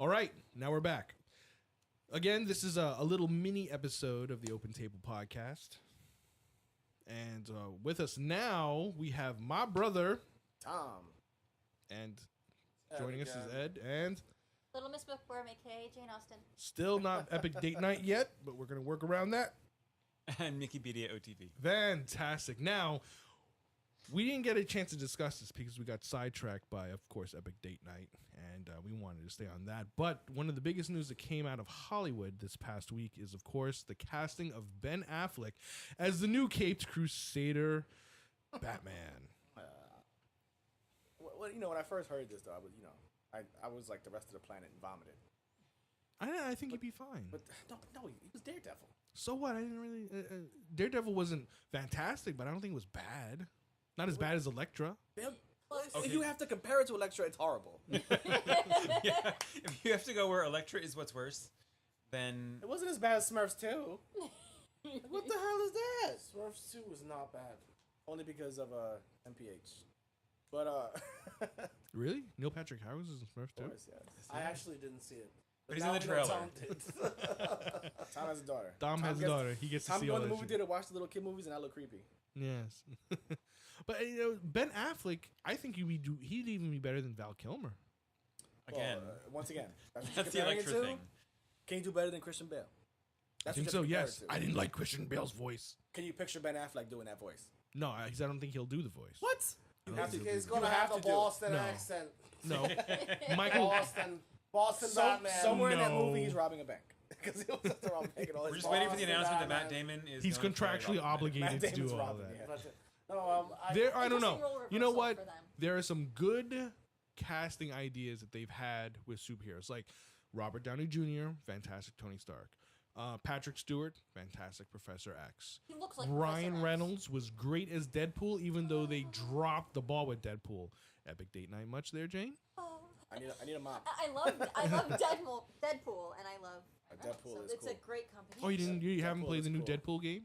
All right, now we're back. Again, this is a little mini episode of the Open Table Podcast. And with us now, we have my brother, Tom. And joining us is Ed. And Little Miss Bookworm, a.k.a. Jane Austen. Still not Epic Date Night yet, but we're going to work around that. And Mickeypedia OTP. Fantastic. Now, we didn't get a chance to discuss this because we got sidetracked by, of course, Epic Date Night, and we wanted to stay on that. But one of the biggest news that came out of Hollywood this past week is, of course, the casting of Ben Affleck as the new Caped Crusader Batman. Well, when I first heard this, though, I was like the rest of the planet and vomited. I think he'd be fine. But no, he was Daredevil. So what? I didn't really... Daredevil wasn't fantastic, but I don't think it was bad. Not as bad as Elektra. If you have to compare it to Elektra, it's horrible. Yeah. If you have to go where Elektra is what's worse, then... It wasn't as bad as Smurfs 2. What the hell is that? Smurfs 2 was not bad. Only because of MPH. But, Really? Neil Patrick Harris is in Smurfs too? course, yes. I actually didn't see it. But he's in the trailer. Tom did. Tom has a daughter. Tom has a daughter. He gets to Tom see go all in the that movie shit. theater, watch the little kid movies, and I look creepy. Yes. But, Ben Affleck, I think he'd even be better than Val Kilmer. Again. Well, once again, that's what That's the you're comparing it Elektra to? thing. Can you do better than Christian Bale? I That's think what so, you have to yes. compare it I to. didn't like Christian Bale's voice. Can you picture Ben Affleck doing that voice? No, I don't think he'll do the voice. What? You have to- He's You gonna have have to a do it. Boston No. accent. No. Michael... Boston Batman. Somewhere in that No. movie, he's robbing a bank. Because he was at the wrong bank and all We're his just waiting for the Boston announcement that Matt Batman. Damon is He's going to contractually play Robin. obligated Matt to do Damon's all robbing, that. yeah. But, no, There, I don't know. Interesting role You know reversal what? for them. There are some good casting ideas that they've had with superheroes, like Robert Downey Jr., fantastic Tony Stark. Patrick Stewart, fantastic Professor X. He looks like Ryan Professor X. Reynolds was great as Deadpool, even though they dropped the ball with Deadpool. Epic Date Night much there, Jane? Oh. I need a mop. I love Deadpool, and I love Deadpool so is it's cool. a great combination. Oh, you haven't Deadpool played is the new cool. Deadpool game?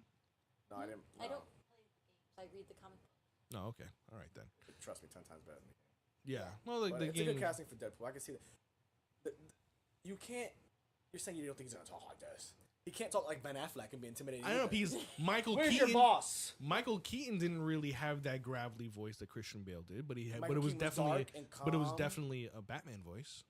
No, I didn't. I no. don't play the games. I read the comic book. No, okay. All right, then. Trust me, 10 times better than me. Yeah. Well, But the it's game... a good casting for Deadpool. I can see that. You can't. You're saying you don't think he's gonna talk like this. He can't talk like Ben Affleck and be intimidating. I don't know, either. because Michael where's Keaton... your boss? Michael Keaton didn't really have that gravelly voice that Christian Bale did, but he had, but Michael it was Keaton was definitely, dark and but it was calm. definitely a Batman voice.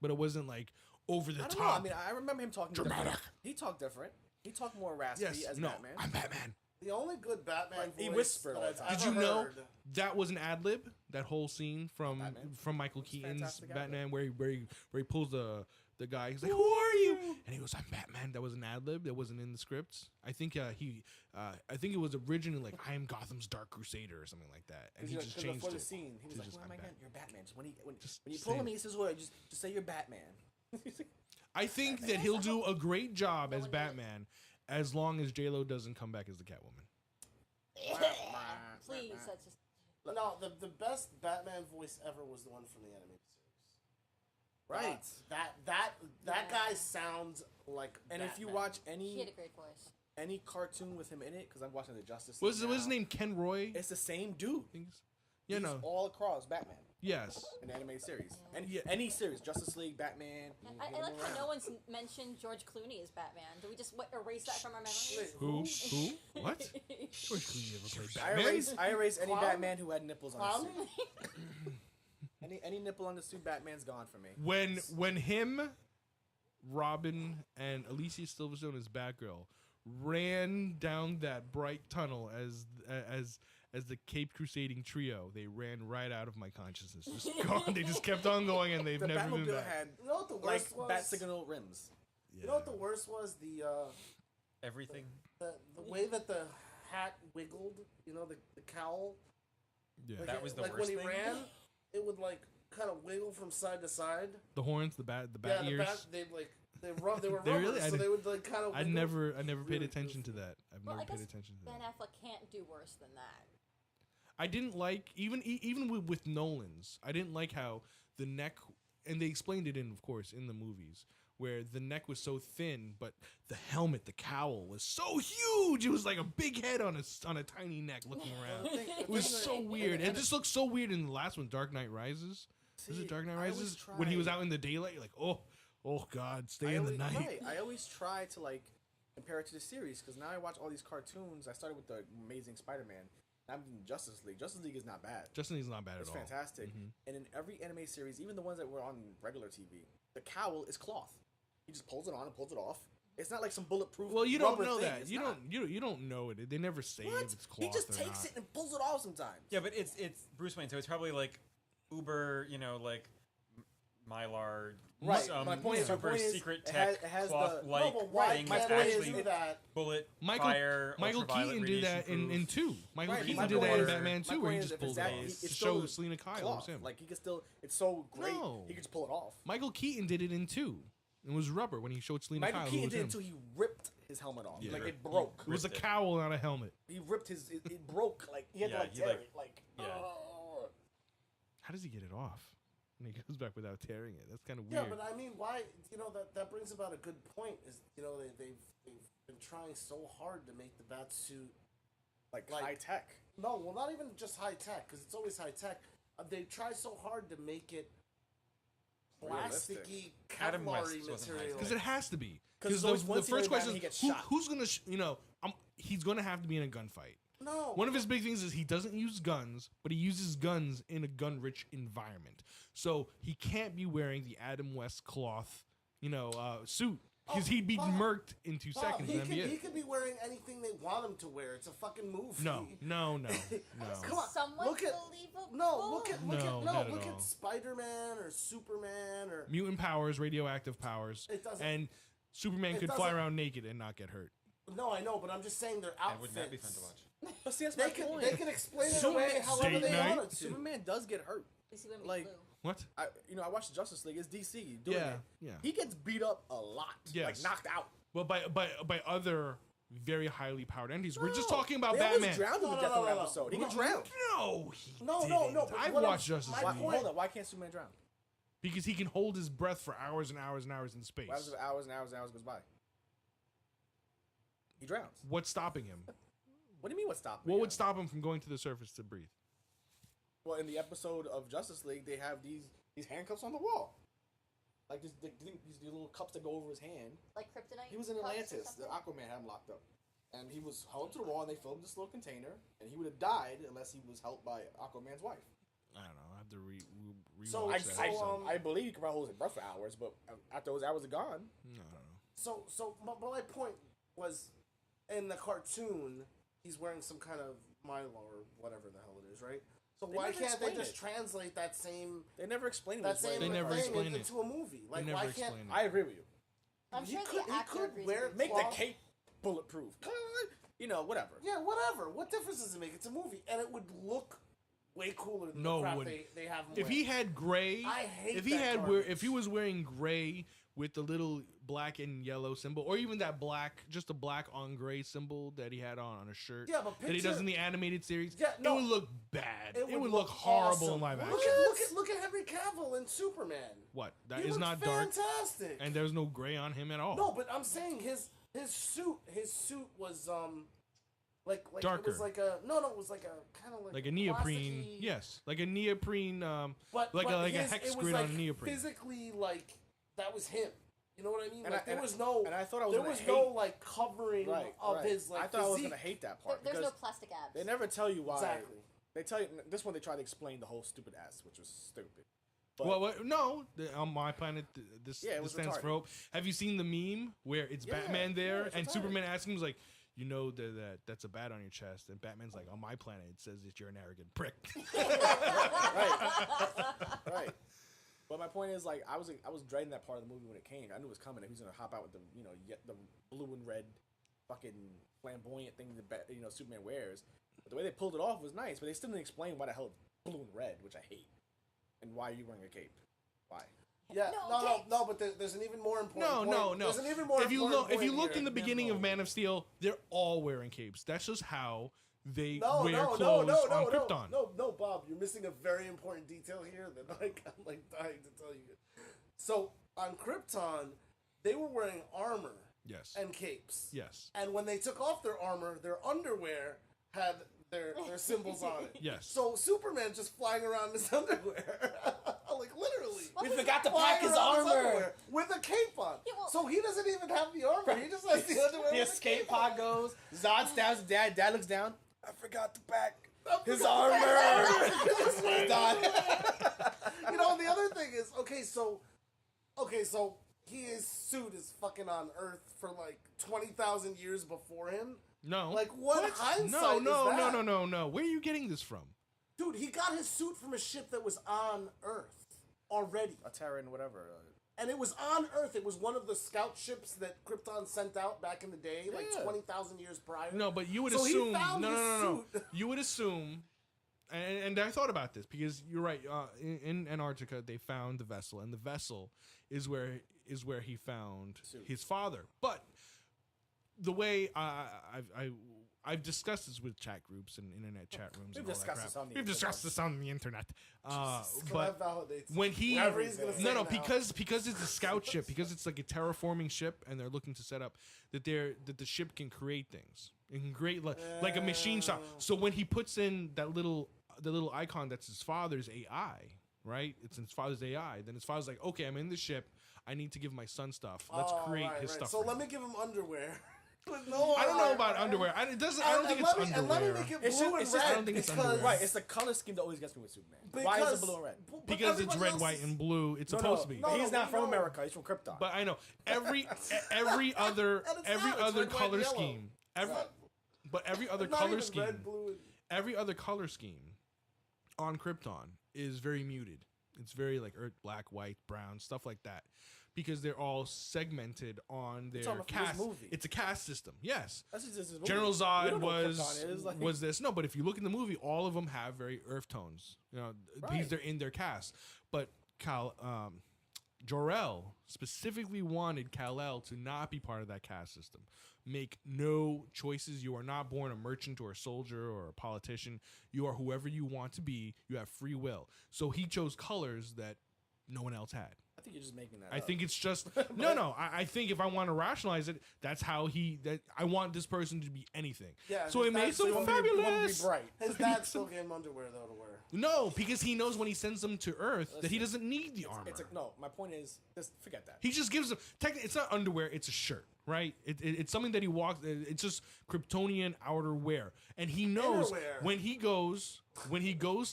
But it wasn't like over the I don't top. know. I mean, I remember him talking Dramatic. different. He talked different. He talked more raspy yes, as no, Batman. I'm Batman. The only good Batman Like, he voice whispered all that the I've Did you ever know heard. that was an ad lib? That whole scene from Michael It's Keaton's fantastic ad-lib. Batman, where he pulls the guy. He's like, "Who are you?" And he goes, "I'm Batman." That was an ad lib. That wasn't in the scripts. I think I think it was originally like, "I am Gotham's Dark Crusader" or something like that, and he just changed before the it. scene, he was like, just, "Who am "I'm I again? Batman." You're Batman." Just when you say pull him, it. he says, "What? Just say you're Batman." I think that he'll do a great job as one did. Batman, as long as J-Lo doesn't come back as the Catwoman. Please, that's just. No, the best Batman voice ever was the one from the animated series. Right. That guy sounds like. And if you Batman. watch He had a great voice. any cartoon with him in it, because I'm watching the Justice League What's his now, name? Ken Roy? It's the same dude. Yeah, He's no. all across Batman Yes. in the animated series. And Yeah. any series, Justice League, Batman. I like how no one's mentioned George Clooney as Batman. Do we just erase that from our memories? Who? What? George Clooney never played I Batman. erase any Clown? Batman who had nipples on his Clown? suit. Any nipple on the suit, Batman's gone for me. When him, Robin, and Alicia Silverstone as Batgirl ran down that bright tunnel as the Cape Crusading trio, they ran right out of my consciousness. Just gone. They just kept on going, and they've The never been Batmobile back. had You know what the like worst was? bat signal rims. You know what the worst was? Everything. The way that the hat wiggled. You know the cowl. Yeah. Like That was the like worst when he thing? ran, it would like kind of wiggle from side to side. The horns, the bat Yeah, ears. the bat. They like they were They rubber, really- I so did- they would like kind of. I never paid really attention to that. I've Well, never I paid guess attention to Ben that. Affleck can't do worse than that. I didn't like even with Nolan's. I didn't like how the neck, and they explained it in, of course, in the movies, where the neck was so thin, but the helmet, the cowl, was so huge. It was like a big head on a tiny neck looking around. It was so weird. It just looked so weird in the last one, Dark Knight Rises. Was See, it Dark Knight I always Rises? When he was try- out in the daylight, you're like, oh God, stay I in the always- night. Right. I always try to like compare it to the series because now I watch all these cartoons. I started with the Amazing Spider-Man. I'm in Justice League. Justice League is not bad. Justin Lee's not bad It's at all. fantastic. And in every anime series, even the ones that were on regular TV, the cowl is cloth. He just pulls it on and pulls it off. It's not like some bulletproof. Well, you don't rubber know thing. that. It's You not. don't know it. They never say What? if it's cloth He just or takes not. it and pulls it off sometimes. Yeah, but it's Bruce Wayne, so it's probably like uber, like mylar, Right. some My point is- super secret it has- tech it has the- cloth No, like but why thing can't that's they actually do that? bullet Michael fire. Michael ultraviolet, Keaton did that in radiation-proof. 2. Michael Right, Keaton my did that in point is- Batman my 2 where point he is just if pulled it's it that- off it's to still show Selena Kyle it was Cloth. him. Like he could still. It's so great. No. He could just pull it off. Michael Keaton did it in 2. It was rubber when he showed Selena Michael Kyle. Keaton who was did him. it too. He ripped his helmet off. Yeah. Like He it broke. It was a ripped it. cowl, not a helmet. He ripped his. It broke. Like he had Yeah, to like he, tear like- it. Like yeah. oh. How does he get it off? And he goes back without tearing it. That's kind of Yeah, weird. but I mean, why? That brings about a good point. Is they've been trying so hard to make the bat suit. Like Like- high tech. No, well, not even just high tech, because it's always high tech. They try so hard to make it Realistic. plasticky, Adam West Kevlar-y wasn't high material. Because it has to be. 'Cause Because there's always the one scene first where question Batman, is he gets shot. who's going to, he's going to have to be in a gunfight. No, One of his big things is he doesn't use guns, but he uses guns in a gun-rich environment. So he can't be wearing the Adam West cloth, suit. Because he'd be Bob, murked in 2 Bob, seconds. he and that'd be he it. could be wearing anything they want him to wear. It's a fucking movie. No. Come on, Somewhat look at believable. look at No, not at look all. at Spider-Man or Superman or Mutant powers, radioactive powers. It doesn't- And Superman it could fly doesn't- around naked and not get hurt. no, I know, but I'm just saying their And outfits. wouldn't that be fun to watch? But see, that's They my can point. they can explain it Superman- away however Date they night? wanted to. Superman does get hurt. You see when Like- blue. What? I watched the Justice League. It's DC doing Yeah, it. yeah. He gets beat up a lot. Yes. Like knocked out. Well, by other very highly powered entities. We're just No, talking about they almost Batman. drowned him to No, death no, in one no, no. episode. He No, got drowned. No, he No, didn't. no, but I've what I'm- watched Justice my Why, League point- hold on. Why can't Superman drown? because he can hold his breath for hours and hours and hours in space. Why does hours and hours and hours goes by? He drowns. What's stopping him? What do you mean? What stopped? What would stop him from going to the surface to breathe? Well, in the episode of Justice League, they have these handcuffs on the wall, like these little cups that go over his hand. Like kryptonite. He was in cups or Atlantis. The something? Aquaman had him locked up, and he was held to the wall. And they filled this little container, and he would have died unless he was helped by Aquaman's wife. I don't know. I have to rewatch So, that. so, episode. I believe he could probably hold his breath for hours, but after those hours are gone, I don't know. But my point was, in the cartoon, he's wearing some kind of mylar or whatever the hell it is, right? So They why never can't they explain just it. translate that same they never explained that it. same They never thing explain it. into a movie? Like never why can't explain it. I agree with you. I'm he sure could- the he actor could agrees wear with Make you. the Cloth. cape bulletproof. Whatever. Yeah, whatever. What difference does it make? It's a movie, and it would look way cooler than No, the it crap wouldn't. they have him If wear. he had gray, I hate if he that had garbage. if he was wearing gray with the little black and yellow symbol, or even that black, just a black on gray symbol that he had on a shirt, Yeah, but that he does picture- in the animated series, Yeah, no. it would look bad. It would look look horrible awesome. in live action. Look at Henry Cavill in Superman. What? That He is looks not dark, fantastic. and there's no gray on him at all. No, but I'm saying his suit was like Darker. It was like a it was like a kind of like a neoprene, plasticky- yes, like a neoprene, but like a his- hex it was grid like on a neoprene. physically like that was him. You know what I mean? And Like I- there and was I- no and I thought I was there gonna was no hate- like covering of his like I thought I was physique. gonna hate that There- part there's because no plastic abs. they never tell you why. Exactly. They tell you this one. They try to explain the whole stupid ass, which was stupid. But Well, no, on my planet, this, Yeah, it this was stands for retarded. hope. Have you seen the meme where it's Yeah, Batman yeah, there it's and retarded. Superman asks him, he's like, you know that's a bat on your chest, and Batman's like, on my planet, it says that you're an arrogant prick. right. But my point is, like, I was dreading that part of the movie when it came. I knew it was coming. He was gonna hop out with the the blue and red, fucking flamboyant thing that Superman wears. But the way they pulled it off was nice. But they still didn't explain why the hell it's blue and red, which I hate. And why are you wearing a cape? Why? Yeah, No, okay. no, but there's an even more important No, point. no. There's an even more If you important look, if you point looked here. in the beginning of Man of Steel, they're all wearing capes. That's just how they No, wear no, clothes no, no, on no, Krypton. no, Bob, you're missing a very important detail here that I'm like dying to tell you. So on Krypton, they were wearing armor Yes. and capes. Yes. And when they took off their armor, their underwear had their symbols on it. Yes. So Superman just flying around in his underwear. Like, We forgot to pack flying his around armor. underwear with a cape on. Yeah, well- So he doesn't even have the armor. He just has the underwear. The with escape cape pod on. goes. Zod stabs his dad. Dad looks down. I forgot to pack his forgot to armor. pack his Done. You know, the other thing is, so his suit is fucking on Earth for like 20,000 years before him. No. Like, what hindsight No, is no, that? no. Where are you getting this from? Dude, he got his suit from a ship that was on Earth already. A Terran, whatever. And it was on Earth. It was one of the scout ships that Krypton sent out back in the day, like Yeah. 20,000 years prior. No, but you would So he assume. found his No. suit. You would assume, and I thought about this because you're right. In Antarctica, they found the vessel, and the vessel is where he found his father. But the way I've discussed this with chat groups and internet chat rooms. We've and all that discussed crap. this on the We've internet. discussed this on the internet. So But that validates when he whatever he's gonna say no now. because it's a scout ship, because it's like a terraforming ship, and they're looking to set up that the ship can create things. It can create like a machine shop. So when he puts in the little icon that's his father's AI, right? It's his father's AI. Then his father's like, okay, I'm in the ship. I need to give my son stuff. Let's create his stuff. So for let him. me give him underwear. With no I don't know armor. about underwear. I don't think it's And let me underwear. make it It's blue just- and it's red. just- I don't think it's because, underwear. Right, it's the color scheme that always gets me with Superman. Why is it blue and red? Because it's everybody red, else white, is- and blue. It's No, supposed to be. no. He's not we from know. America. He's from Krypton. But I know every other And it's not, it's red, white, color and yellow. scheme. Every other Not color even scheme. red, blue, and- Every other color scheme on Krypton is very muted. It's very like earth, black, white, brown, stuff like that, because they're all segmented on their talking about from this caste. movie. It's a caste system. Yes. That's just this movie. General We Zod don't know what Krypton is, like- was this. No, but if you look in the movie, all of them have very earth tones. You know, because Right. they're in their caste. But Jor-El specifically wanted Kal-El to not be part of that caste system. Make no choices. You are not born a merchant or a soldier or a politician. You are whoever you want to be. You have free will. So he chose colors that no one else had. I think you're just making that I up. think it's just no. I think if I want to rationalize it, that's how I want this person to be anything. Yeah, so it makes so him you want me to- you want me to be fabulous. bright. His dad still gave him underwear though to wear. No, because he knows when he sends them to Earth that he doesn't need the armor. No, my point is, just forget that. He just gives them. Technically, it's not underwear; it's a shirt, right? It's something that he walks. It's just Kryptonian outer wear, and he knows Innerwear. when he goes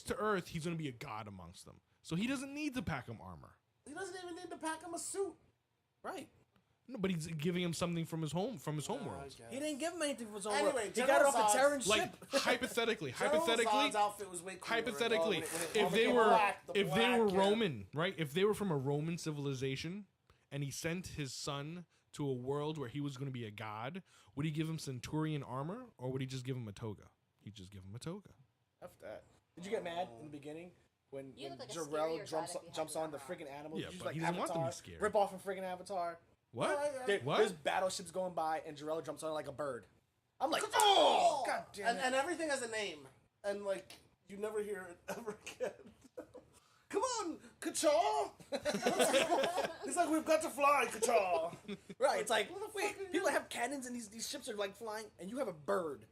to Earth, he's going to be a god amongst them. So he doesn't need to pack him armor. He doesn't even need to pack him a suit. Right. No, but he's giving him something from his home world. He didn't give him anything for his own Anyway, work. He got General it off the Zod's- Terran Like ship. hypothetically, General Zod's outfit was way cooler. hypothetically, When it if they became were black, the if they were black, yeah. Roman, right? If they were from a Roman civilization, and he sent his son to a world where he was going to be a god, would he give him Centurion armor, or would he just give him a toga? He'd just give him a toga. F that. Did you get mad in the beginning when You look like a Jor-El scarier god if you had jumps the on the armor freaking animal? Yeah, Just but like he doesn't want them to be Avatar, scary. Rip off a freaking Avatar. What? What? There's battleships going by and Jor-El jumps on it like a bird. I'm like, Oh, God damn it. and everything has a name, and like you never hear it ever again. Come on, Ka-Char! He's like, we've got to fly, Ka-Char. Right, it's like, What the wait, fuck are you people doing? have cannons and these ships are like flying, and you have a bird.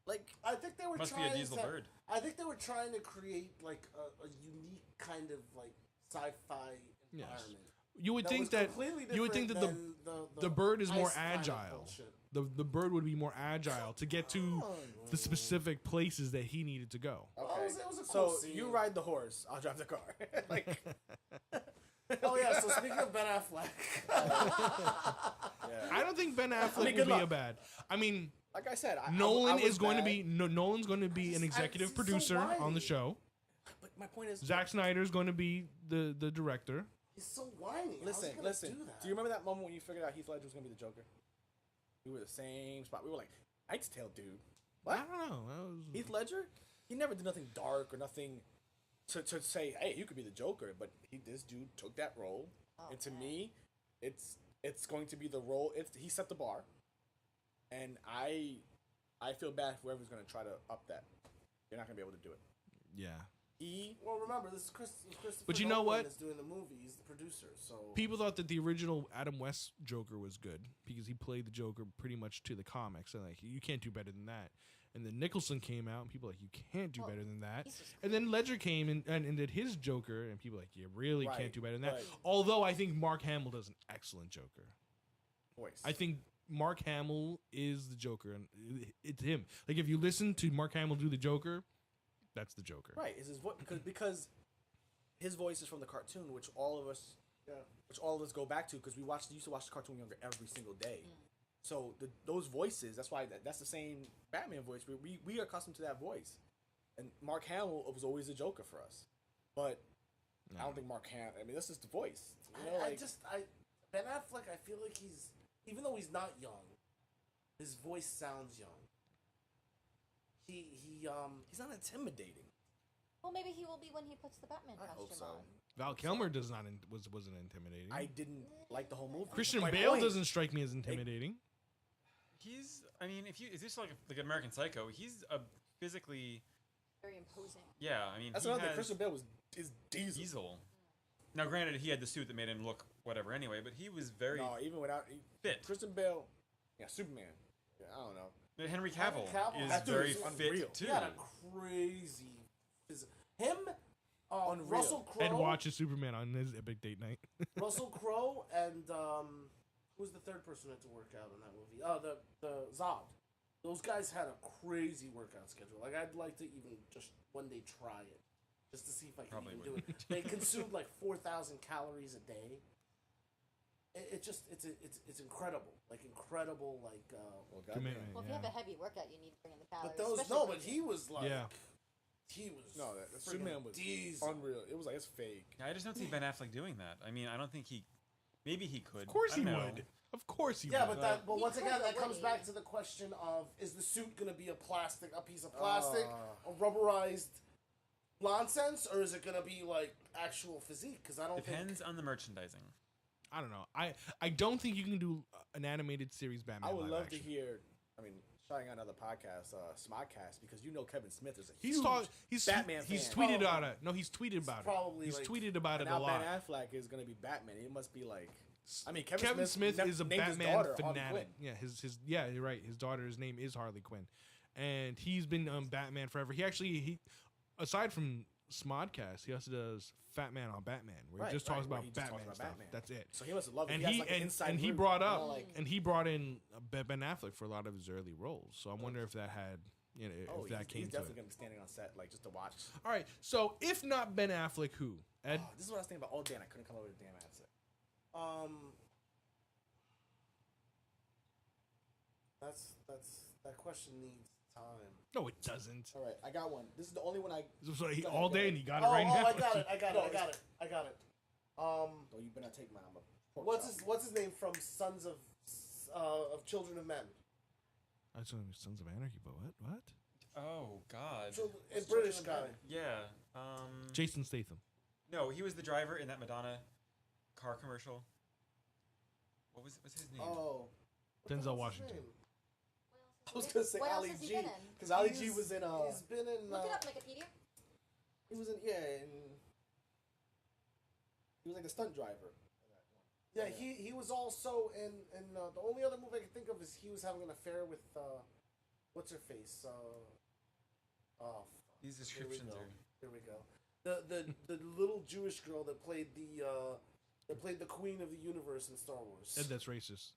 Like, I think they were Must be trying a diesel to. bird. I think they were trying to create like a unique kind of like sci-fi Yes. environment. You would That think was that completely you would think that different the than the bird is more ice planet agile. bullshit. The bird would be more agile to get to the specific places that he needed to go. okay. It was a So cool scene. you ride the horse, I'll drive the car. Like, Oh yeah. So speaking of Ben Affleck, I don't think Ben Affleck mean, would good be a luck. bad. I mean, like I said, Nolan I was is going to bad, be Nolan's going to be an executive he's so producer on whiny. the show. But my point is, Zack Snyder's going to be the director. he's so whiny. How's he listen, gonna listen. Do, that? Do you remember that moment when you figured out Heath Ledger was gonna be the Joker? We were the same spot. We were like, Knight's Tale, dude. I What? don't know. That was, Heath Ledger? He never did nothing dark or nothing to say, hey, you could be the Joker. But this dude took that role, and to me, it's going to be the role. He set the bar, and I feel bad for whoever's gonna try to up that. You're not gonna be able to do it. yeah. Well, remember this is Christopher. But you know Nolan what? is doing the movie. He's the producer. So People thought that the original Adam West Joker was good because he played the Joker pretty much to the comics, and like you can't do better than that. And then Nicholson came out, and people were like, you can't do Well, better than that. he's just And then Ledger came and did his Joker, and people were like, you really Right, can't do better than that. right. Although I think Mark Hamill does an excellent Joker. Voice. I think Mark Hamill is the Joker, and it's him. Like, if you listen to Mark Hamill do the Joker, that's the Joker. Right, is his voice because his voice is from the cartoon, which all of us go back to because we used to watch the cartoon younger every single day. So those voices, that's why that's the same Batman voice. We are accustomed to that voice, and Mark Hamill was always the Joker for us. But I don't think Mark Hamill. I mean, this is the voice. You know, Ben Affleck, I feel like even though he's not young, his voice sounds young. He's not intimidating. Well, maybe he will be when he puts the Batman I costume hope so. on. Val Kilmer wasn't intimidating. I didn't like the whole movie. Christian My Bale point- doesn't strike me as intimidating. I mean, is this like American Psycho? He's a physically, Very imposing. yeah. I mean, That's he another thing. has Christian Bale is Diesel. Diesel. Now, granted, he had the suit that made him look whatever anyway, but he was very No, even without fit. Christian Bale, Superman. Yeah, I don't know. But Henry Cavill, Cavill- is That dude very is fit unreal. too. He had a crazy. Him, Unreal. Russell Ed Crowe. watches Superman on his epic date night. Russell Crowe and who's the third person that had to work out in that movie? The Zod. Those guys had a crazy workout schedule. Like, I'd like to even just one day try it, just to see if I can Probably even do wouldn't. it. They consumed like 4,000 calories a day. It's incredible, like Well, goddamn. Commitment. Well, if you have a heavy workout, you need to bring in the calories. But those especially but if he was like Yeah. he was No, that friggin' Superman was Diesel. unreal. It was like it's fake. I just don't see Ben Affleck doing that. I mean, I don't think he. Maybe he could. Of course I he don't know. would. Of course he Yeah, would. but He once could, again, but that comes would back he? to the question of: is the suit going to be a piece of plastic, a rubberized nonsense, or is it going to be like actual physique? Because I don't Depends think. on the merchandising. I don't know. I don't think you can do an animated series Batman. I would live love action. to hear. I mean, shouting out another podcast, Smodcast, because you know Kevin Smith is a He's huge he's Batman he's fan. tweeted about it. No, he's tweeted about it. probably, He's like- tweeted about And it a now lot. Ben Affleck is going to be Batman. It must be like. I mean, Kevin Smith is a named his Batman daughter Harley fanatic. Quinn. Yeah, his yeah, you're right. His daughter's name is Harley Quinn, and he's been Batman forever. He aside from Smodcast, he also does Fat Man on Batman, where Right, he just right, talks where about he just Batman talks about stuff. Batman. That's it. So he must have loved it. And He has he like an and, inside and he route, brought you know, up like, and he brought in Ben Affleck for a lot of his early roles. So I wonder if that had if that came he's to definitely it. going to be standing on set like just to watch. All right. So if not Ben Affleck, who? Ed? Oh, this is what I was thinking about all day, and I couldn't come up with a damn answer. That question needs time. No, it doesn't. All right, I got one. This is the only one I. So Go all ahead, day, go and you got it Oh, right now. I got it. I got No, it. I got it. Oh, you better not take mine. I'm a pork chop. What's his name from Sons of Children of Men? I was going to Sons of Anarchy, but what? Oh God. A British guy. Yeah. Jason Statham. No, he was the driver in that Madonna car commercial. What's his name? Oh, Denzel Washington. I was gonna say What else Ali has he G been in? because Ali G was in. He's been in. Look it up, Wikipedia. He was in. Yeah, and he was like a stunt driver. Yeah, he was also in the only other movie I can think of is he was having an affair with what's her face? These Here we descriptions go. are. Here we go. The little Jewish girl that played the Queen of the Universe in Star Wars. Ed, that's racist.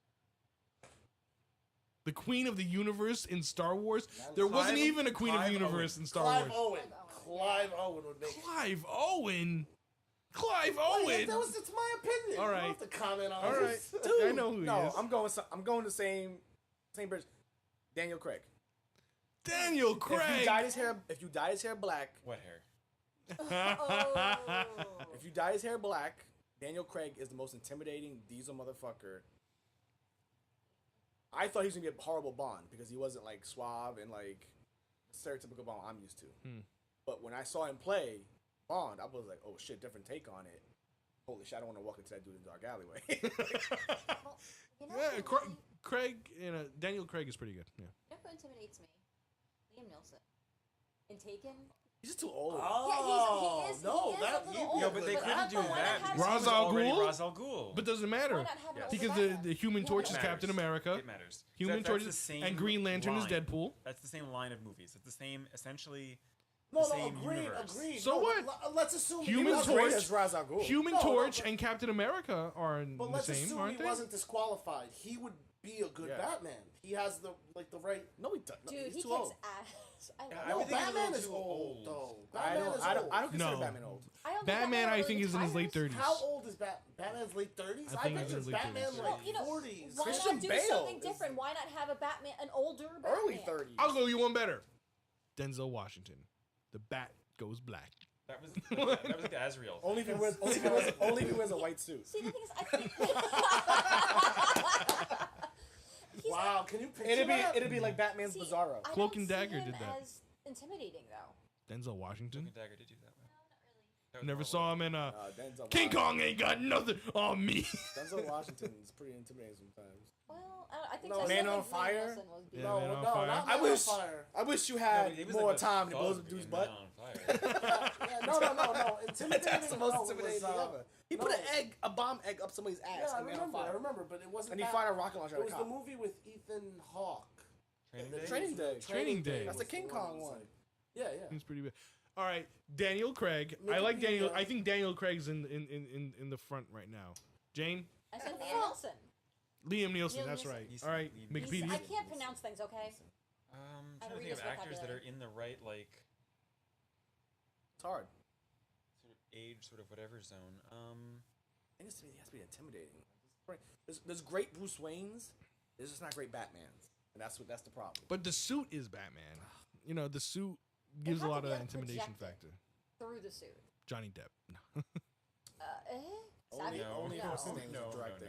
The Queen of the Universe in Star Wars? There wasn't Clive- even a Queen of the Clive Universe Owen. in Star Clive Wars. Owen. Owen. Clive Owen would make. Clive Owen? Clive Well, Owen? it's my opinion. All You right. don't have to comment on All it. right. I know who he No, is. I'm going the same bridge. Daniel Craig. Daniel Craig. If you dye his hair black, What hair? Oh. if you dye his hair black, Daniel Craig is the most intimidating diesel motherfucker. I thought he was gonna be a horrible Bond because he wasn't like suave and like stereotypical Bond I'm used to. But when I saw him play Bond, I was like, oh shit, different take on it. Holy shit, I don't want to walk into that dude in the dark alleyway. Well, you know Yeah, who Craig, Daniel Craig is pretty good. Yeah. you know who intimidates me? Liam Neeson. In Taken, He's just too old. Oh, he is no, a that little he'd old. be a No, but they good couldn't do Batman. why not that. have because Ra's he's al already Ghul? Ra's al Ghul. But doesn't Why matter not have an older because Batman? the Human Yeah, Torch it is matters. Captain America. It matters. Human That's Torch the is- same and Green Lantern is line. Deadpool. That's the same line of movies. It's the same, essentially. No, the same agreed, universe. agreed. So No, what? Let's assume Human he Not wasn't- great Torch- as Ra's al Ghul. Human No, Torch but- and Captain America are in But the let's same, assume aren't he they? wasn't disqualified. He would be a good Yeah. Batman. He has the right. No, he doesn't. Dude, He's he too kicks old. ass. I love Yeah, him. I No, would think he's a Batman little is too old, old. though. I Batman don't. is I don't. old. I don't consider No. Batman old. I don't think Batman, I really think, is in his late retires. 30s. How old is Batman's late 30s? I I, think he's in picture his late Batman 30s. like Well, you know, 40s. Why Christian not do Bale something is- different? Why not have an older Batman? Early 30s. I'll go you one better. Denzel Washington. The bat goes black. That was like the Azrael. Only if he wears. Only if he wears a white suit. See, the thing is, I think. He's Wow, not- can you picture It'd that? be like Batman's see, Bizarro. I Cloak don't and see Dagger him did that. As intimidating though. Denzel Washington. Cloak and Dagger did do that one. That was Never horrible. saw him in Denzel King Washington. Kong ain't got nothing on me. Denzel Washington's pretty intimidating sometimes. Well, I think No, that's Man something on Fire? Wilson was Yeah, No, Man on no, Fire. not I Man wish- on Fire. I wish you No, had but he was more like a time to blow thug the dude's in butt. Man on Fire. Yeah, no. Intimidating. That's the most no, was, intimidating thing ever. He put no. a bomb egg up somebody's ass. Yeah, I in Man on remember, Fire. but it wasn't. And he that. fired a rocket launcher It at a was the cop. movie with Ethan Hawke. Training The Day? Training Day. Training Day. That's the was King one Kong that was one. like- Yeah, yeah. He's pretty bad. All right, Daniel Craig. Make I it like be, Daniel. I think Daniel Craig's in the front right now. Jane, I said Liam Wilson. Liam Nielsen. Liam that's Neeson. right. He's All right, Liam He's, Wikipedia. I can't pronounce things, okay? I'm I trying to read think of his actors that are vocabulary. in the right, like, It's hard. sort of age, sort of whatever zone. It has to be intimidating. There's great Bruce Waynes. There's just not great Batmans, and that's the problem. But the suit is Batman. You know, the suit They gives a have to lot be of able to intimidation project factor. Through the suit. Johnny Depp. Only, Savvy? only No. if Sting's directing.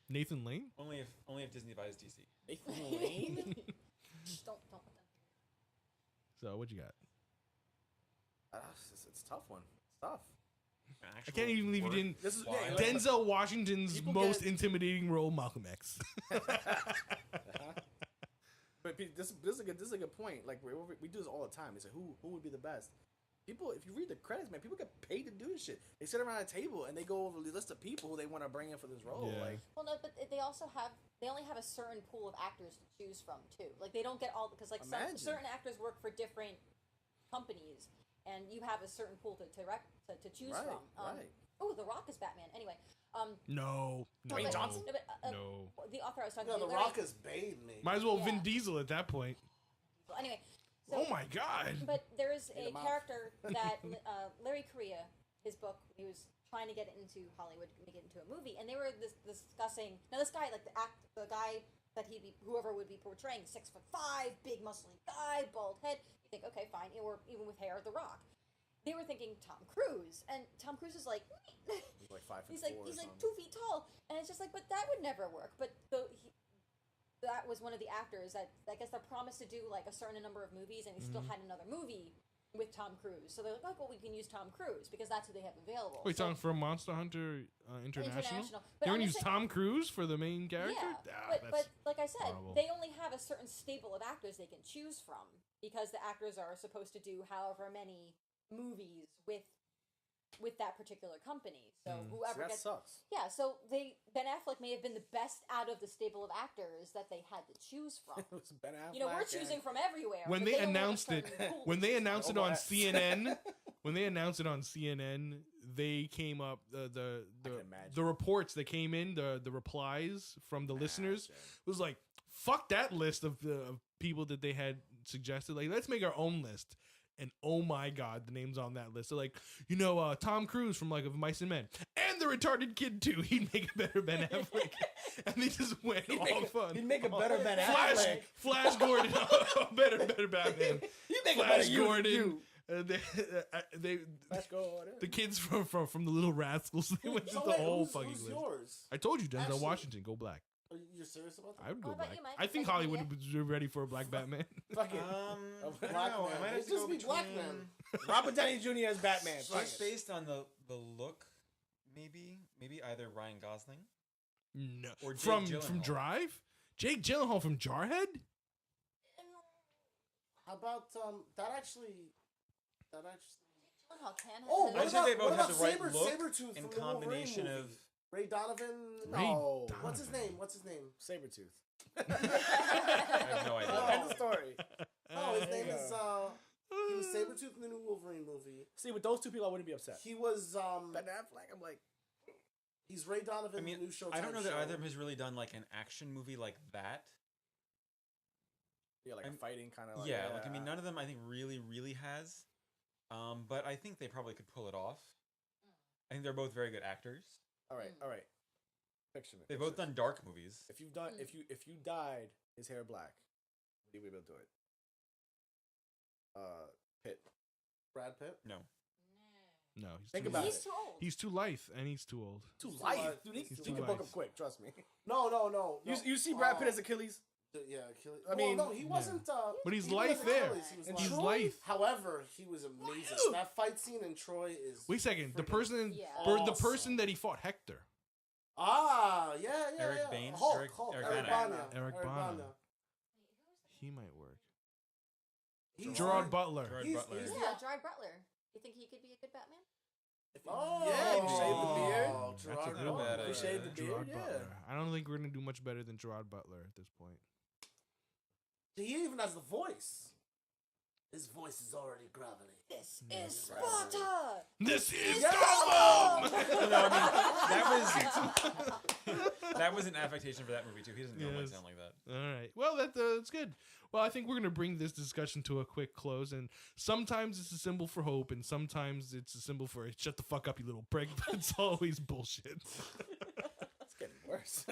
Nathan Lane. Only if Disney buys DC. Nathan Lane. Don't let them. So what you got? It's a tough one. It's tough. I can't even believe you didn't. This is Why? yeah, Denzel Washington's People most get- intimidating role, Malcolm X. But this is a good point. Like we do this all the time. It's like who would be the best? People, if you read the credits, man, people get paid to do this shit. They sit around a table and they go over the list of people who they want to bring in for this role. Yeah. Like Well, no, but they only have a certain pool of actors to choose from too. Like they don't get all because like Imagine. certain actors work for different companies, and you have a certain pool to choose Right, from. right. Oh, The Rock is Batman. Anyway, No. Dwayne but- Johnson? no, but, No. The author I was talking No, to. The Larry- Rock is Bane, maybe. Might as well Vin Yeah. Diesel at that point. Well, anyway. So, Oh my God. But there is Eat a 'em out. character that Larry Correia, his book, he was trying to get it into Hollywood, make it into a movie, and they were discussing. Now this guy, like the guy that whoever would be portraying, 6'5", big muscly guy, bald head. You think, okay, fine, or even with hair, The Rock. They were thinking Tom Cruise, and Tom Cruise is like, he's like 5'4". he's or like something. 2 feet tall, and it's just like, but that would never work. But that was one of the actors that I guess they're promised to do like a certain number of movies, and he still had another movie with Tom Cruise. So they're like, oh, well, we can use Tom Cruise because that's who they have available. Wait, so, talking for Monster Hunter International? But They're I'm gonna use just Tom saying- Cruise for the main character? Yeah, Ah, but that's like I said, horrible. they only have a certain stable of actors they can choose from because the actors are supposed to do however many movies with that particular company. So See, whoever that gets sucks. yeah, so Ben Affleck may have been the best out of the stable of actors that they had to choose from. It was Ben Affleck. You know, we're and- choosing from everywhere. when but they only have a announced it, certain pool when to they choose announced it Oh, on my- CNN, when they announced it on CNN, they came up the can imagine. the reports that came in, the replies from the listeners Imagine. was like, fuck that list of people that they had suggested. Like, let's make our own list. And oh my God, the names on that list. So like, Tom Cruise from like of Mice and Men, and the retarded kid too. He'd make a better Ben Affleck, and they just went all fun. He'd make a better Ben Flash, Affleck. Flash Gordon, better Batman. He'd make a Flash better you. Gordon. They Flash Gordon. the kids from the Little Rascals. They went So through wait, the whole who's fucking list. yours? I told you, Denzel Actually- Washington, go black. Are you serious about that? I would go What about black. you, Mike? I think Like, Hollywood yeah. was ready for a black Batman. Fucking I Black don't know. man. I might have It's to go just be black between- man. Robert Downey Jr. as Batman. Fuck Just it. based on the look, maybe either Ryan Gosling. No, Or Jake from Gyllenhaal. Drive, Jake Gyllenhaal from Jarhead. How about that actually that actress? Gyllenhaal can have Oh, an- what I think they about- both what have about the right look Sabretooth in from the Wolverine combination movie? of. Ray Donovan? Ray No. Donovan. What's his name? What's his name? Sabretooth. I have no idea. End of story. Oh, his name Yeah. is he was Sabretooth in the new Wolverine movie. See, with those two people, I wouldn't be upset. He was Ben Affleck, I'm like, he's Ray Donovan I mean, in the new Showtime I don't know that show. either of them has really done like an action movie like that. yeah, like I'm- a fighting kind of. Like, yeah, like I mean, none of them I think really has. But I think they probably could pull it off. I think they're both very good actors. All right, all right. Picture me. They've picture both done dark movies. If you've done, if you dyed his hair black, would you be able to do it? Pitt. Brad Pitt. No. No, he's Think too about lithe. He's too old. He's too lithe and he's too old. Too He's too light, light. dude. He's He too can book light. up quick. Trust me. No. You see Brad Pitt as Achilles? Yeah, Achilles. I mean, no, he wasn't. But he's he lithe wasn't there. Achilles, he was And lithe. He's Troy? lithe. However, he was amazing. That fight scene in Troy is. Wait a second. The freaking person, Yeah. the awesome. person that he fought, Hector. Ah, yeah. Eric Bane? Hulk, Eric Eric Bana. Bana. Eric Bana. Bana. He might work. He's Gerard fine. Butler. Gerard He's- Butler. he's- Yeah, Gerard Butler. You think he could be a good Batman? Oh, Yeah, he shaved the beard. That's a Gerard good Not one. bad He idea. shaved the beard. Gerard Yeah. Butler. I don't think we're gonna do much better than Gerard Butler at this point. He even has the voice. His voice is already gravelly. This is Sparta! This is Gotham! No, I mean, that was an affectation for that movie too. He doesn't normally Yes. sound like that. All right. Well, that's good. Well, I think we're going to bring this discussion to a quick close. And sometimes it's a symbol for hope, and sometimes it's a symbol for shut the fuck up, you little prick. But it's always bullshit. It's getting worse.